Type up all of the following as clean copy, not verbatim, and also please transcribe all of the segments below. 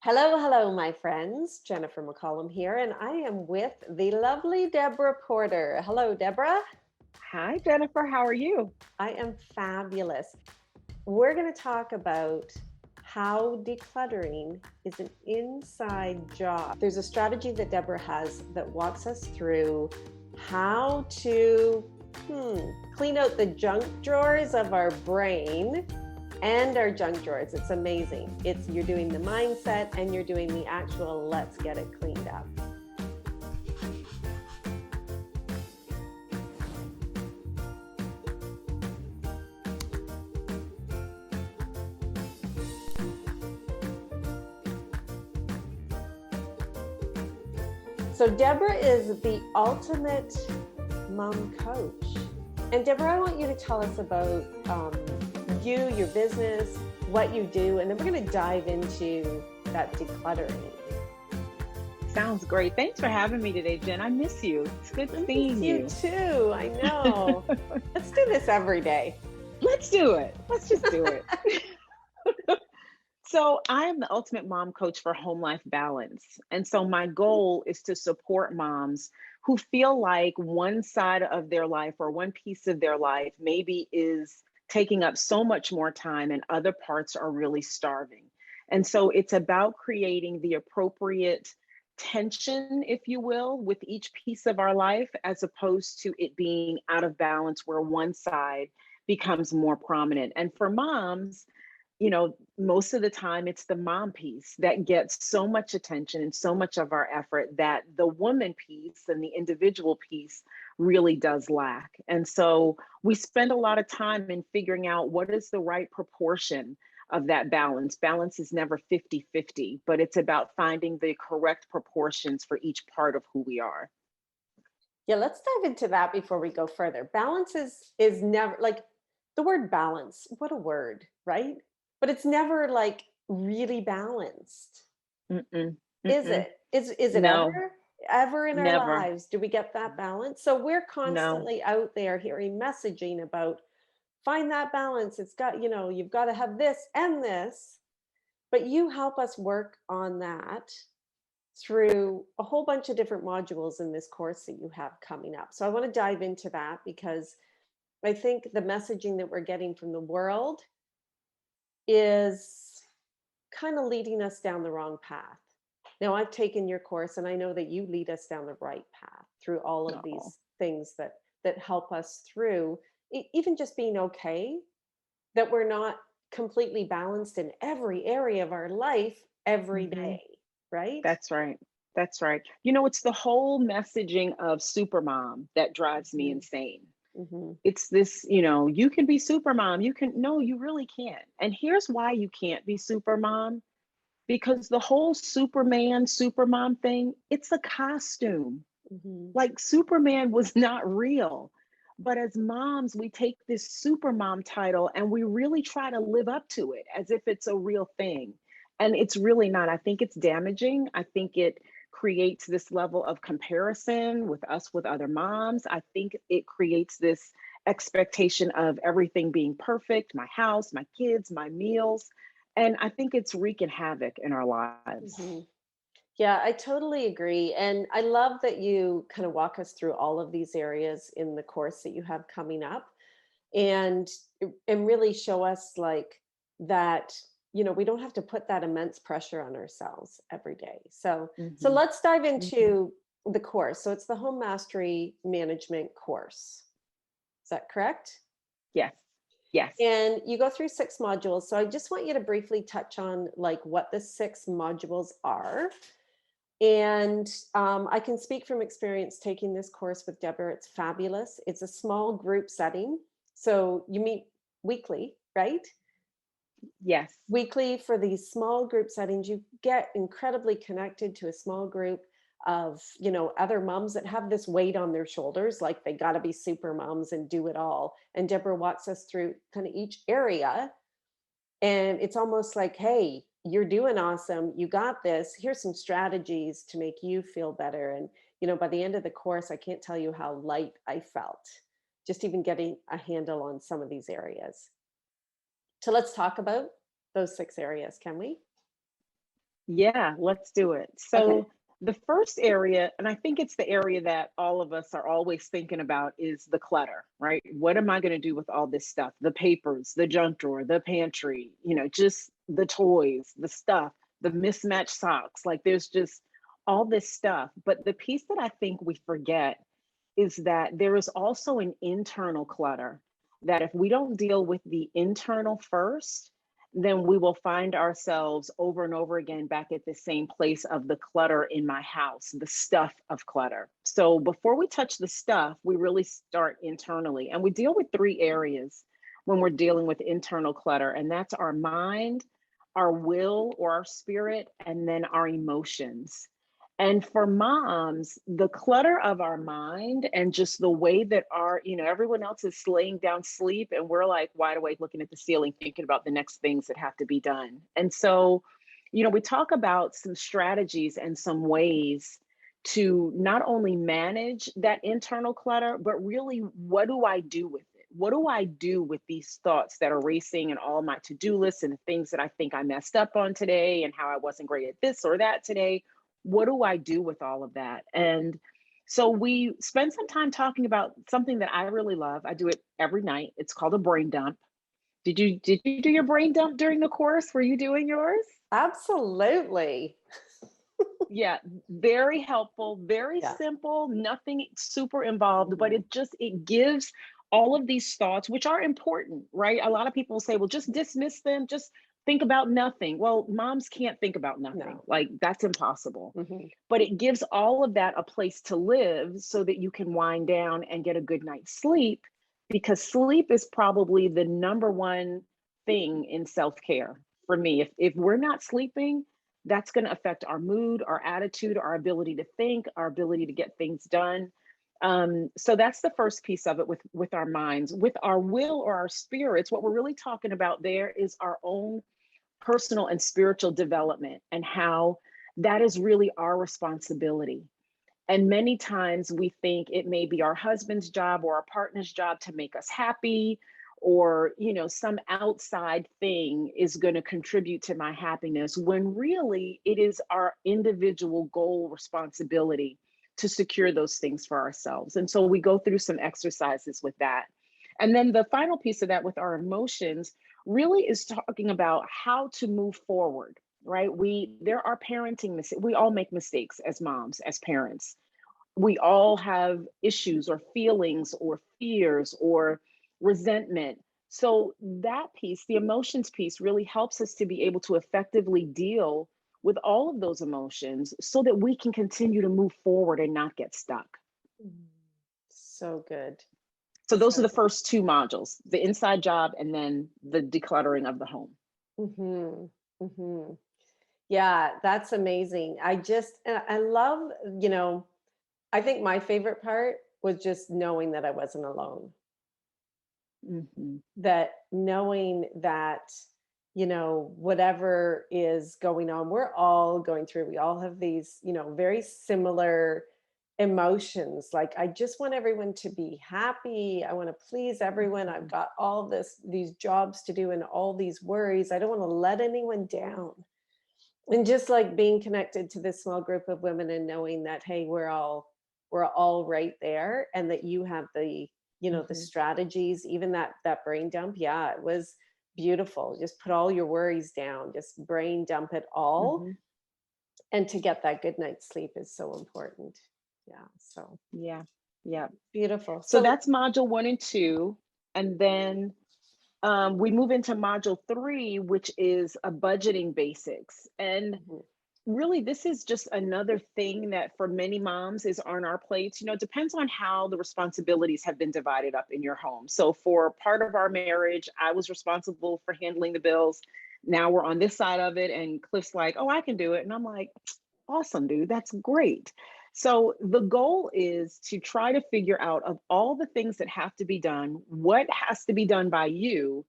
Hello, hello, my friends. Jennifer McCollum here, and I am with the lovely Deborah Porter. Hello, Deborah. Hi, Jennifer. How are you? I am fabulous. We're going to talk about how decluttering is an inside job. There's a strategy that Deborah has that walks us through how to clean out the junk drawers of our brain and our junk drawers. It's amazing. You're doing the mindset and you're doing the actual let's get it cleaned up. So Deborah is the ultimate mom coach. And Deborah, I want you to tell us about you, your business, what you do, and then we're going to dive into that decluttering. Sounds great. Thanks for having me today, Jen. I miss you. It's good seeing you. You too. I know. Let's do this every day. Let's do it. Let's just do it. So I am the ultimate mom coach for home life balance. And so my goal is to support moms who feel like one side of their life or one piece of their life maybe is taking up so much more time and other parts are really starving. And so it's about creating the appropriate tension, if you will, with each piece of our life, as opposed to it being out of balance where one side becomes more prominent. And for moms, most of the time it's the mom piece that gets so much attention and so much of our effort that the woman piece and the individual piece really does lack. And so we spend a lot of time in figuring out what is the right proportion of that balance. Balance is never 50-50, but it's about finding the correct proportions for each part of who we are. Yeah, let's dive into that before we go further. Balance is never like the word balance. What a word, right? But it's never like really balanced. Mm-mm, Is mm-mm. it? Is it No, ever in our never. lives do we get that balance? So we're No. constantly out there hearing messaging about find that balance. It's got, you've got to have this and this, but you help us work on that through a whole bunch of different modules in this course that you have coming up. So I want to dive into that because I think the messaging that we're getting from the world is kind of leading us down the wrong path. Now, I've taken your course and I know that you lead us down the right path through all of No. these things that help us through even just being okay that we're not completely balanced in every area of our life every Mm-hmm. day, right? That's right. That's right. It's the whole messaging of supermom that drives me Hmm. insane. Hmm. It's this, you can be supermom. No, you really can't. And here's why you can't be supermom. Because the whole Superman, supermom thing, it's a costume. Hmm. Like Superman was not real. But as moms, we take this supermom title and we really try to live up to it as if it's a real thing. And it's really not. I think it's damaging. I think it creates this level of comparison with us with other moms. I think it creates this expectation of everything being perfect, my house, my kids, my meals. And I think it's wreaking havoc in our lives. Hmm. Yeah, I totally agree. And I love that you kind of walk us through all of these areas in the course that you have coming up and and really show us like that, we don't have to put that immense pressure on ourselves every day. So Hmm. let's dive Hmm. into the course. So it's the Home Mastery Management course. Is that correct? Yes. Yes. And you go through 6 modules. So I just want you to briefly touch on like what the 6 modules are. And I can speak from experience taking this course with Deborah. It's fabulous. It's a small group setting. So you meet weekly, right? Yes. Weekly for these small group settings. You get incredibly connected to a small group of, other moms that have this weight on their shoulders, like they got to be super moms and do it all. And Deborah walks us through kind of each area. And it's almost like, hey, you're doing awesome. You got this. Here's some strategies to make you feel better. And, by the end of the course, I can't tell you how light I felt just even getting a handle on some of these areas. So let's talk about those 6 areas, can we? Yeah, let's do it. Okay. So, the first area, and I think it's the area that all of us are always thinking about, is the clutter, right? What am I going to do with all this stuff? The papers, the junk drawer, the pantry, just the toys, the stuff, the mismatched socks. Like there's just all this stuff. But the piece that I think we forget is that there is also an internal clutter that if we don't deal with the internal first, then we will find ourselves over and over again back at the same place of the clutter in my house, the stuff of clutter. So before we touch the stuff, we really start internally. And we deal with three areas when we're dealing with internal clutter, and that's our mind, our will or our spirit, and then our emotions. And for moms, the clutter of our mind and just the way that everyone else is laying down sleep and we're like wide awake looking at the ceiling, thinking about the next things that have to be done. And so, we talk about some strategies and some ways to not only manage that internal clutter, but really, what do I do with it? What do I do with these thoughts that are racing and all my to-do lists and the things that I think I messed up on today and how I wasn't great at this or that today? What do I do with all of that? And so we spend some time talking about something that I really love. I do it every night. It's called a brain dump. Did you do your brain dump during the course? Were you doing yours? Absolutely. Yeah, very helpful, very Yeah. simple, nothing super involved, but Mhm. it gives all of these thoughts, which are important, right? A lot of people say, well, just dismiss them, just think about nothing. Well, moms can't think about nothing. No. Like that's impossible. Mhm. But it gives all of that a place to live so that you can wind down and get a good night's sleep, because sleep is probably the number one thing in self-care for me. If we're not sleeping, that's going to affect our mood, our attitude, our ability to think, our ability to get things done. So that's the first piece of it with our minds. With our will or our spirits, what we're really talking about there is our own personal and spiritual development and how that is really our responsibility. And many times we think it may be our husband's job or our partner's job to make us happy, or, some outside thing is going to contribute to my happiness, when really it is our individual goal responsibility to secure those things for ourselves. And so we go through some exercises with that. And then the final piece of that with our emotions really is talking about how to move forward, right? There are parenting mistakes. We all make mistakes as moms, as parents. We all have issues or feelings or fears or resentment. So that piece, the emotions piece, really helps us to be able to effectively deal with all of those emotions so that we can continue to move forward and not get stuck. Mm. So good. So those are So the first two modules, the inside job and then the decluttering of the home. good. Mhm. Mhm. Yeah, that's amazing. I love, I think my favorite part was just knowing that I wasn't alone. Mhm. That knowing that, whatever is going on, we're all going through, we all have these, very similar emotions. Like, I just want everyone to be happy. I want to please everyone. I've got these jobs to do and all these worries. I don't want to let anyone down. And just like being connected to this small group of women and knowing that, hey, we're all right there, and that you have the Mhm. strategies, even that brain dump. Yeah, it was beautiful. Just put all your worries down, just brain dump it all, Mhm. and to get that good night's sleep is so important. Yeah, so Yeah. Yeah. beautiful. So So that's module 1 and 2. And then we move into module 3, which is a budgeting basics. And mhm, really, this is just another thing that for many moms is on our plates. It depends on how the responsibilities have been divided up in your home. So for part of our marriage, I was responsible for handling the bills. Now we're on this side of it, and Cliff's like, oh, I can do it. And I'm like, awesome, dude, that's great. So the goal is to try to figure out, of all the things that have to be done, what has to be done by you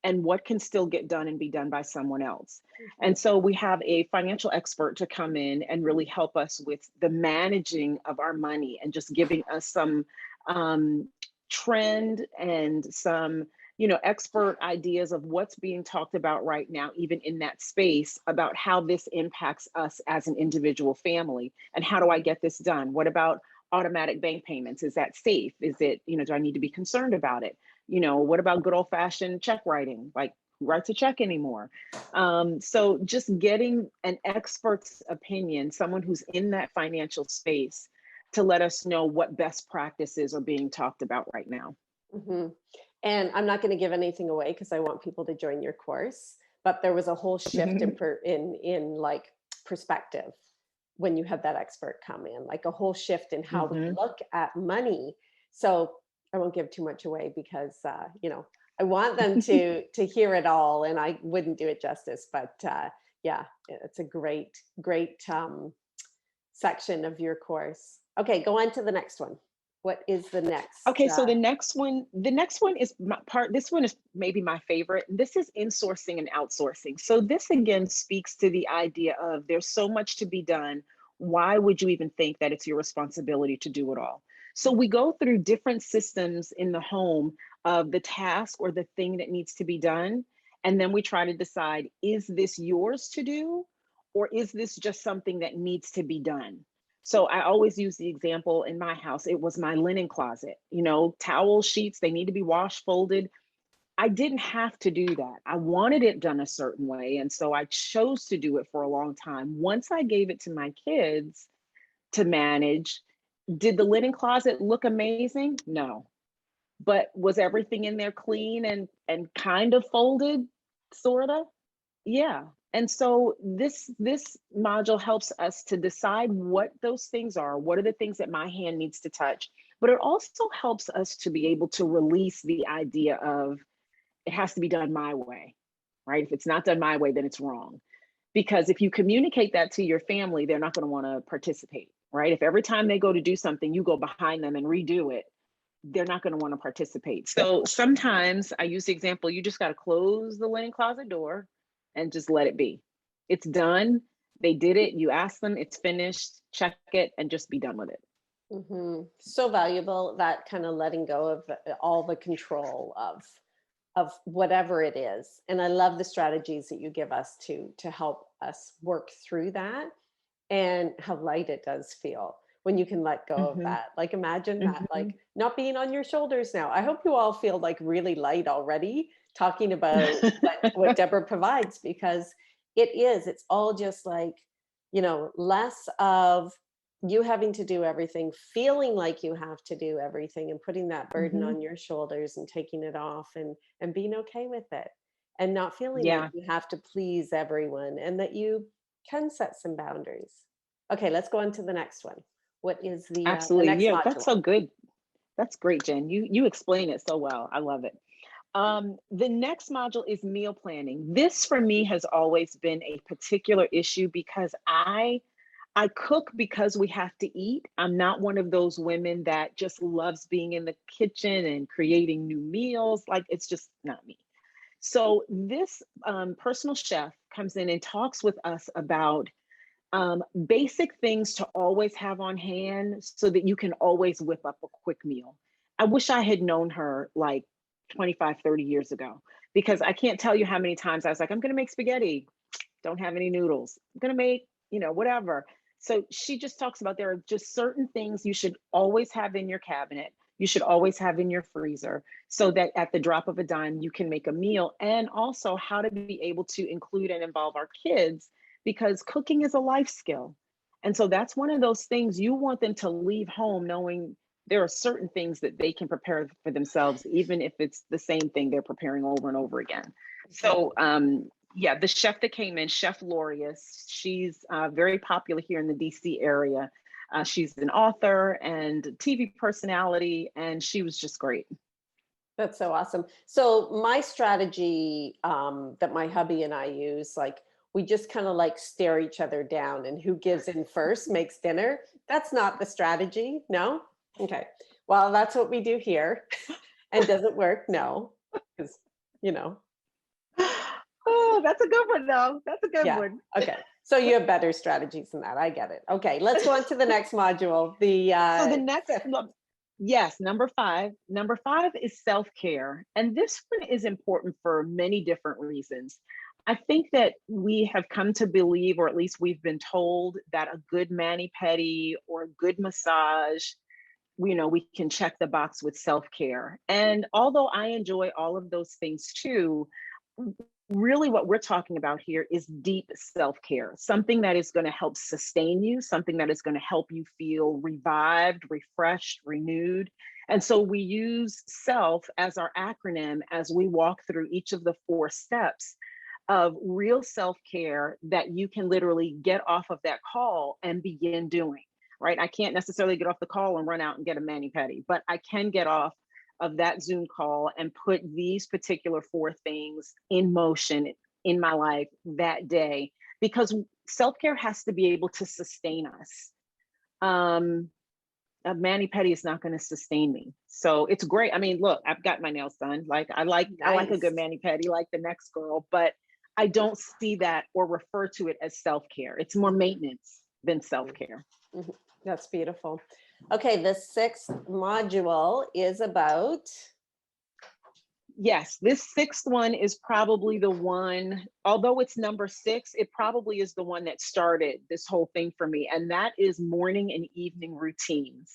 and what can still get done and be done by someone else. mhm, And so we have a financial expert to come in and really help us with the managing of our money and just giving us some um, trend and some expert ideas of what's being talked about right now, even in that space, about how this impacts us as an individual family. And how do I get this done? What about automatic bank payments? Is that safe? Is it, do I need to be concerned about it? What about good old fashioned check writing? Like, who writes a check anymore? So just getting an expert's opinion, someone who's in that financial space, to let us know what best practices are being talked about right now. Hmm. And I'm not going to give anything away because I want people to join your course. But there was a whole shift in like perspective when you had that expert come in, like a whole shift in how we Mhm. look at money. So I won't give too much away because I want them to hear it all, and I wouldn't do it justice. But yeah, it's a great section of your course. Okay, go on to the next one. What is the next? Okay, so the next one is this one is maybe my favorite. This is insourcing and outsourcing. So this again speaks to the idea of there's so much to be done. Why would you even think that it's your responsibility to do it all? So we go through different systems in the home of the task or the thing that needs to be done. And then we try to decide, is this yours to do? Or is this just something that needs to be done? So I always use the example in my house. It was my linen closet, towel sheets, they need to be washed, folded. I didn't have to do that. I wanted it done a certain way. And so I chose to do it for a long time. Once I gave it to my kids to manage, did the linen closet look amazing? No. But was everything in there clean and kind of folded? Sort of. Yeah. And so this module helps us to decide what those things are. What are the things that my hand needs to touch? But it also helps us to be able to release the idea of it has to be done my way, right? If it's not done my way, then it's wrong. Because if you communicate that to your family, they're not going to want to participate, right? If every time they go to do something, you go behind them and redo it, they're not going to want to participate. So sometimes I use the example, you just got to close the linen closet door and just let it be. It's done. They did it. You ask them, it's finished, check it, and just be done with it. So valuable, that kind of letting go of all the control of whatever it is. And I love the strategies that you give us to help us work through that, and how light it does feel when you can let go of Mm-hmm. that. Like imagine that, Mm-hmm. like not being on your shoulders now. I hope you all feel like really light already talking about what Deborah provides, because it's all just like, less of you having to do everything, feeling like you have to do everything, and putting that burden Mm-hmm. on your shoulders and taking it off, and being okay with it, and not feeling like Yeah, you have to please everyone, and that you can set some boundaries. Okay, let's go on to the next one. What is the absolutely. next Yeah, that's module? so good. That's great, Jen. You explain it so well. I love it. The next module is meal planning. This for me has always been a particular issue because I cook because we have to eat. I'm not one of those women that just loves being in the kitchen and creating new meals. Like, it's just not me. So this personal chef comes in and talks with us about basic things to always have on hand so that you can always whip up a quick meal. I wish I had known her like 25, 30 years ago, because I can't tell you how many times I was like, I'm going to make spaghetti, don't have any noodles. I'm going to make, whatever. So she just talks about there are just certain things you should always have in your cabinet. You should always have in your freezer so that at the drop of a dime, you can make a meal, and also how to be able to include and involve our kids, because cooking is a life skill. And so that's one of those things you want them to leave home knowing there are certain things that they can prepare for themselves, even if it's the same thing they're preparing over and over again. So, yeah, the chef that came in, Chef Lorius, she's very popular here in the DC area. She's an author and TV personality, and she was just great. That's so awesome. So my strategy that my hubby and I use, like we just kind of like stare each other down, and who gives in first makes dinner. That's not the strategy. No. Okay. Well, that's what we do here. And does it work? No. Because, you know, Oh, that's a good one, though. That's a good yeah. one. Okay. So you have better strategies than that. I get it. Okay. Let's go on to the next module. The So the next, fifth. Yes, number five. Number five is self care. And this one is important for many different reasons. I think that we have come to believe, or at least we've been told, that a good mani pedi or a good massage, we can check the box with self care. And although I enjoy all of those things too, really what we're talking about here is deep self care, something that is going to help sustain you, something that is going to help you feel revived, refreshed, renewed. And so we use self as our acronym as we walk through each of the four steps of real self care that you can literally get off of that call and begin doing. Right. I can't necessarily get off the call and run out and get a mani pedi, but I can get off of that Zoom call and put these particular four things in motion in my life that day, because self-care has to be able to sustain us. A mani pedi is not going to sustain me. So it's great. I mean, look, I've got my nails done. Like I like a good Nice. mani pedi like the next girl, but I don't see that or refer to it as self-care. It's more maintenance than self-care. Mhm. That's beautiful. Okay, the sixth module is about, Yes, this sixth one is probably the one, although it's number six, it probably is the one that started this whole thing for me. And that is morning and evening routines.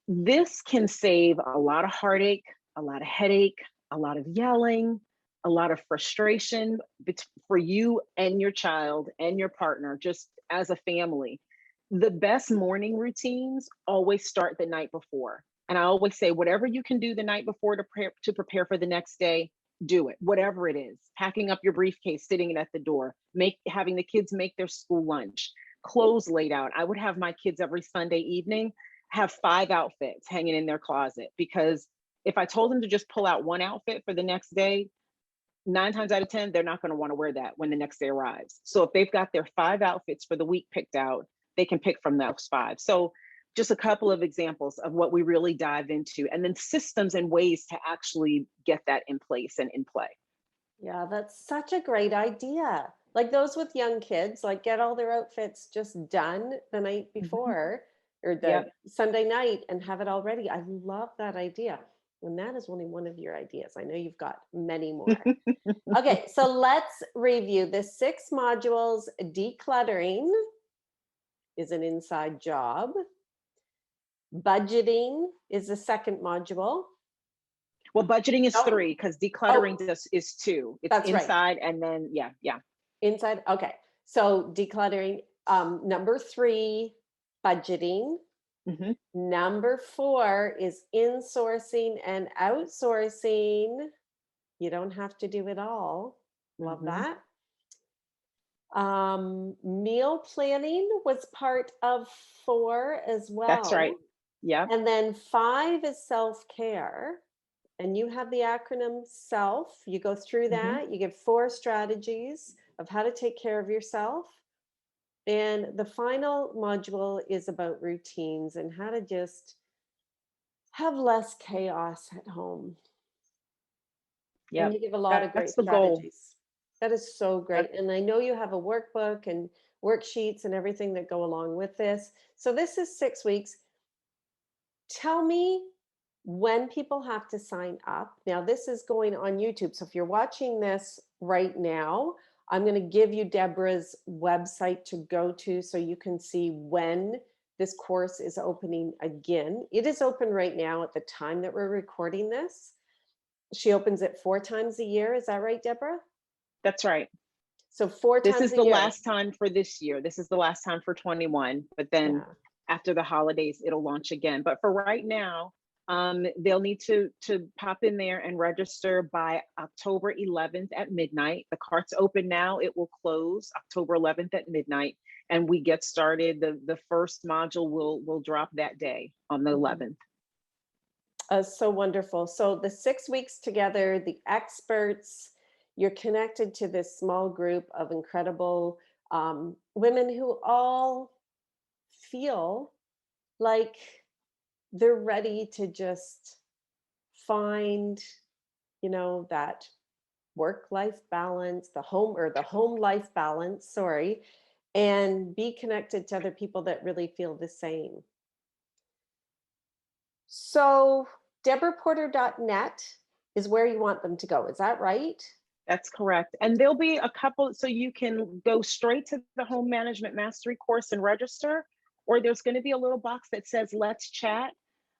This can save a lot of heartache, a lot of headache, a lot of yelling, a lot of frustration for you and your child and your partner, just as a family. The best morning routines always start the night before. And I always say, whatever you can do the night before to prepare for the next day, do it. Whatever it is, packing up your briefcase, sitting it at the door, having the kids make their school lunch, clothes laid out. I would have my kids every Sunday evening have 5 outfits hanging in their closet, because if I told them to just pull out one outfit for the next day, 9 times out of 10, they're not going to want to wear that when the next day arrives. So if they've got their 5 outfits for the week picked out, they can pick from those five. So just a couple of examples of what we really dive into, and then systems and ways to actually get that in place and in play. yeah, that's such a great idea. Like those with young kids, like get all their outfits just done the night Mhm. before or the Yep. Sunday night and have it all ready. I love that idea. And that is only one of your ideas. I know you've got many more. Okay, so let's review the 6 modules. Decluttering is an inside job. Budgeting is the second module. Well, budgeting is Oh, three because oh, decluttering is two. It's that's right. inside and then, yeah, yeah. Inside. Okay. So decluttering. Number 3, budgeting. Hmm. Number 4 is insourcing and outsourcing. You don't have to do it all. Love Hmm. that. Meal planning was part of 4 as That's right. well. Yep. And then 5 is self care. And you have the acronym SELF. You go through Hmm. that, you give 4 strategies of how to take care of yourself. And the final module is about routines and how to just have less chaos at home. And Yep. you give a lot of That's great the goal. strategies. That is so That, great. And I know you have a workbook and worksheets and everything that go along with this. So this is 6 weeks. Tell me when people have to sign up. Now, this is going on YouTube. So if you're watching this right now, I'm going to give you Deborah's website to go to so you can see when this course is opening again. It is open right now at the time that we're recording this. She opens it 4 times a year. Is that right, Deborah? that's right. So four This times is a the year. last time for this year. This is the last time for 21, but then Yeah. after the holidays, it'll launch again. But for right now, they'll need to pop in there and register by October 11th at midnight. The cart's open now. It will close October 11th at midnight, and we get started. The first module will drop that day on the Mhm. 11th. So wonderful. So the 6 weeks together, the experts, you're connected to this small group of incredible women who all feel like they're ready to just find, that work life balance, the home life balance, sorry, and be connected to other people that really feel the same. So deborahporter.net is where you want them to go. Is that right? That's correct. And there'll be a couple, so you can go straight to the Home Management Mastery course and register, or there's going to be a little box that says let's chat.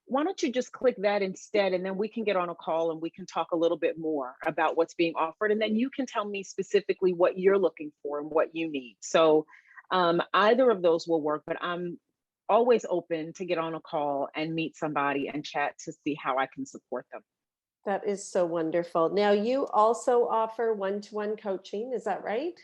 Why don't you just click that instead, and then we can get on a call and we can talk a little bit more about what's being offered. And then you can tell me specifically what you're looking for and what you need. So either of those will work, but I'm always open to get on a call and meet somebody and chat to see how I can support them. That is so wonderful. Now, you also offer one-to-one coaching, is that right?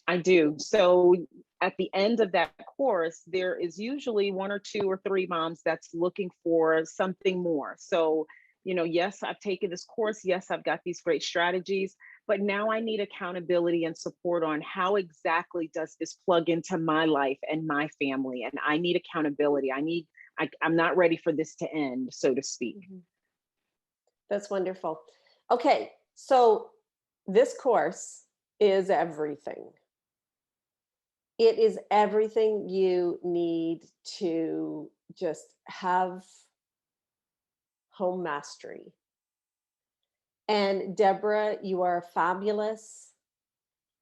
I do. So at the end of that course, there is usually one or two or three moms that's looking for something more. So, yes, I've taken this course. Yes, I've got these great strategies, but now I need accountability and support on how exactly does this plug into my life and my family? And I need accountability. I'm not ready for this to end, so to speak. Mhm. That's wonderful. Okay, so this course is everything. It is everything you need to just have home mastery. And Deborah, you are fabulous.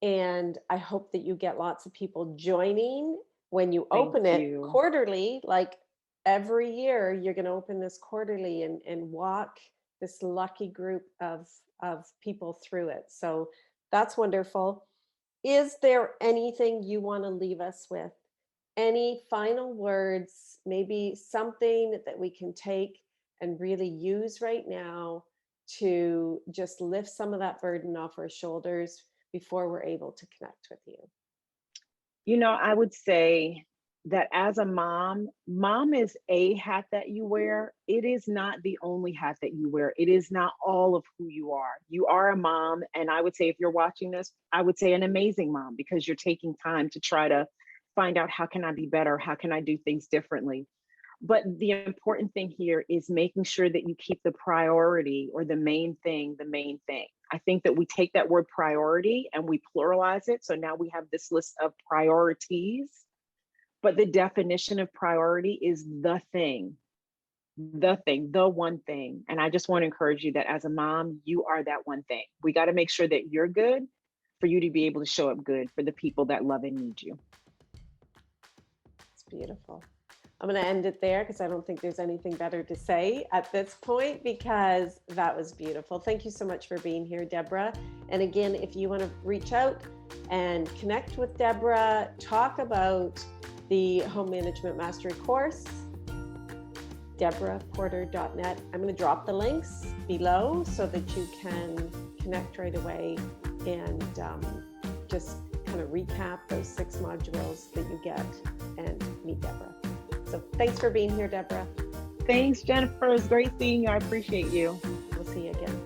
And I hope that you get lots of people joining when you Thank open it you. quarterly. Like every year, you're going to open this quarterly and walk this lucky group of people through it. So that's wonderful. Is there anything you want to leave us with? Any final words, maybe something that we can take and really use right now to just lift some of that burden off our shoulders before we're able to connect with you? I would say that as a mom is a hat that you wear. It is not the only hat that you wear. It is not all of who you are. You are a mom. And I would say, if you're watching this, I would say an amazing mom, because you're taking time to try to find out, how can I be better? How can I do things differently? But the important thing here is making sure that you keep the priority, or the main thing, the main thing. I think that we take that word priority and we pluralize it. So now we have this list of priorities, but the definition of priority is the one thing. And I just want to encourage you that as a mom, you are that one thing. We got to make sure that you're good for you to be able to show up good for the people that love and need you. It's beautiful. I'm going to end it there because I don't think there's anything better to say at this point, because that was beautiful. Thank you so much for being here, Deborah. And again, if you want to reach out and connect with Deborah, talk about the Home Management Mastery course, deborahporter.net. I'm going to drop the links below so that you can connect right away and just kind of recap those 6 modules that you get and meet Deborah. So thanks for being here, Deborah. Thanks, Jennifer. It's great seeing you. I appreciate you. We'll see you again.